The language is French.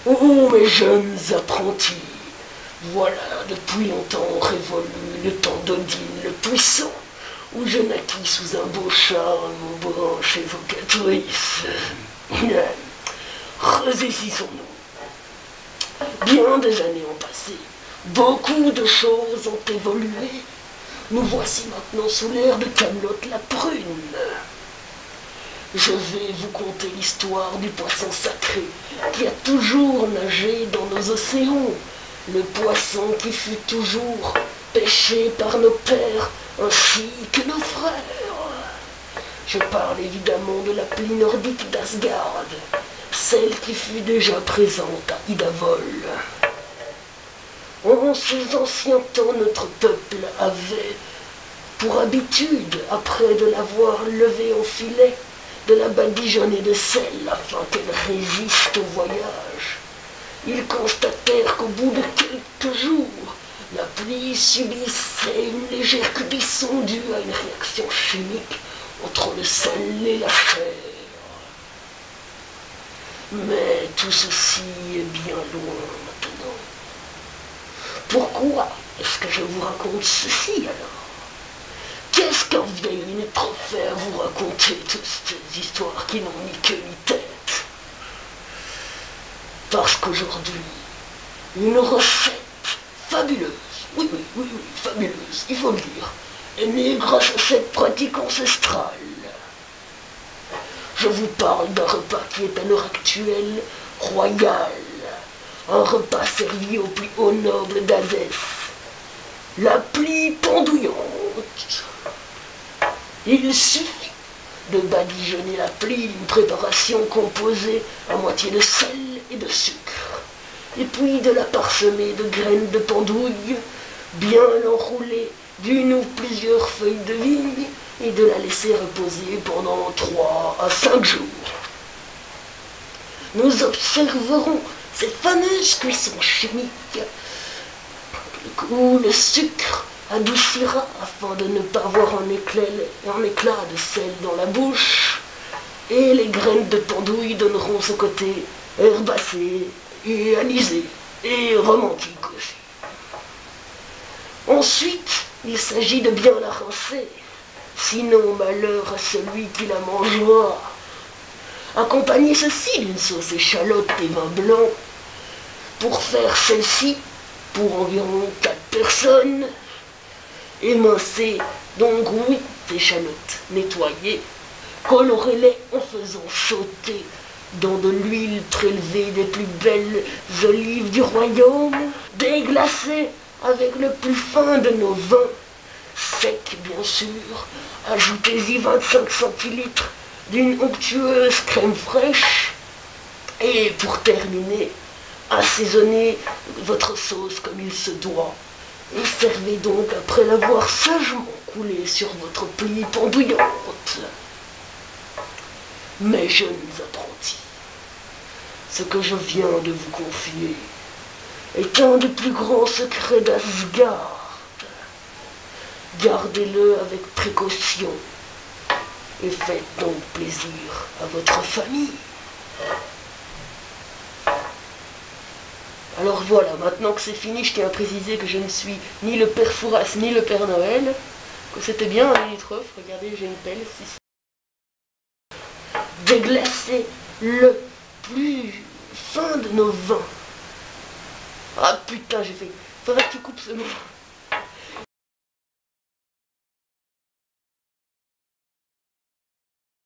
Oh, mes jeunes apprentis, voilà depuis longtemps révolu le temps d'Odine le puissant, où je naquis sous un beau charme aux branches évocatrices. Ressaisissons-nous. Bien des années ont passé, beaucoup de choses ont évolué. Nous voici maintenant sous l'ère de Camelot la prune. Je vais vous conter l'histoire du poisson sacré qui a toujours nagé dans nos océans, le poisson qui fut toujours pêché par nos pères ainsi que nos frères. Je parle évidemment de la pluie nordique d'Asgard, celle qui fut déjà présente à Idavol. En ces anciens temps, notre peuple avait pour habitude, après de l'avoir levée au filet, de la badigeonner de sel afin qu'elle résiste au voyage. Ils constatèrent qu'au bout de quelques jours, la pluie subissait une légère cuisson due à une réaction chimique entre le sel et la chair. Mais tout ceci est bien loin maintenant. Pourquoi est-ce que je vous raconte ceci alors? Qu'est-ce qu'un vieil maître faire vous raconter toutes ces histoires qui n'ont ni queue ni tête? Parce qu'aujourd'hui, une recette fabuleuse, oui, fabuleuse, il faut le dire, est née grâce à cette pratique ancestrale. Je vous parle d'un repas qui est à l'heure actuelle royal, un repas servi au plus haut noble d'Azès, la plie pendouillante. Il suffit de badigeonner la plie, une préparation composée à moitié de sel et de sucre, et puis de la parsemer de graines de pendouille, bien l'enrouler d'une ou plusieurs feuilles de vigne, et de la laisser reposer pendant 3 à 5 jours. Nous observerons cette fameuse cuisson chimique, où le sucre adoucira afin de ne pas avoir un éclat de sel dans la bouche, et les graines de pendouille donneront ce côté herbacé et anisé et romantique aussi. Ensuite, il s'agit de bien la rincer, sinon malheur à celui qui la mangera. Accompagnez ceci d'une sauce échalote et vin blanc. Pour faire celle-ci, pour environ 4 personnes, émincez donc 8 échalotes nettoyées, colorez-les en faisant sauter dans de l'huile prélevée des plus belles olives du royaume, déglacez avec le plus fin de nos vins, secs bien sûr, ajoutez-y 25 centilitres d'une onctueuse crème fraîche, et pour terminer, assaisonnez votre sauce comme il se doit, et servez donc après l'avoir sagement coulée sur votre plie pendouillante. Mes jeunes apprentis, ce que je viens de vous confier est un des plus grands secrets d'Asgard. Gardez-le avec précaution et faites donc plaisir à votre famille. Alors voilà, maintenant que c'est fini, je tiens à préciser que je ne suis ni le Père Fouras ni le Père Noël, que c'était bien un limitrophe. Regardez, j'ai une pelle. Déglacez le plus fin de nos vins. Ah putain, j'ai fait. Faudrait que tu coupes ce mot.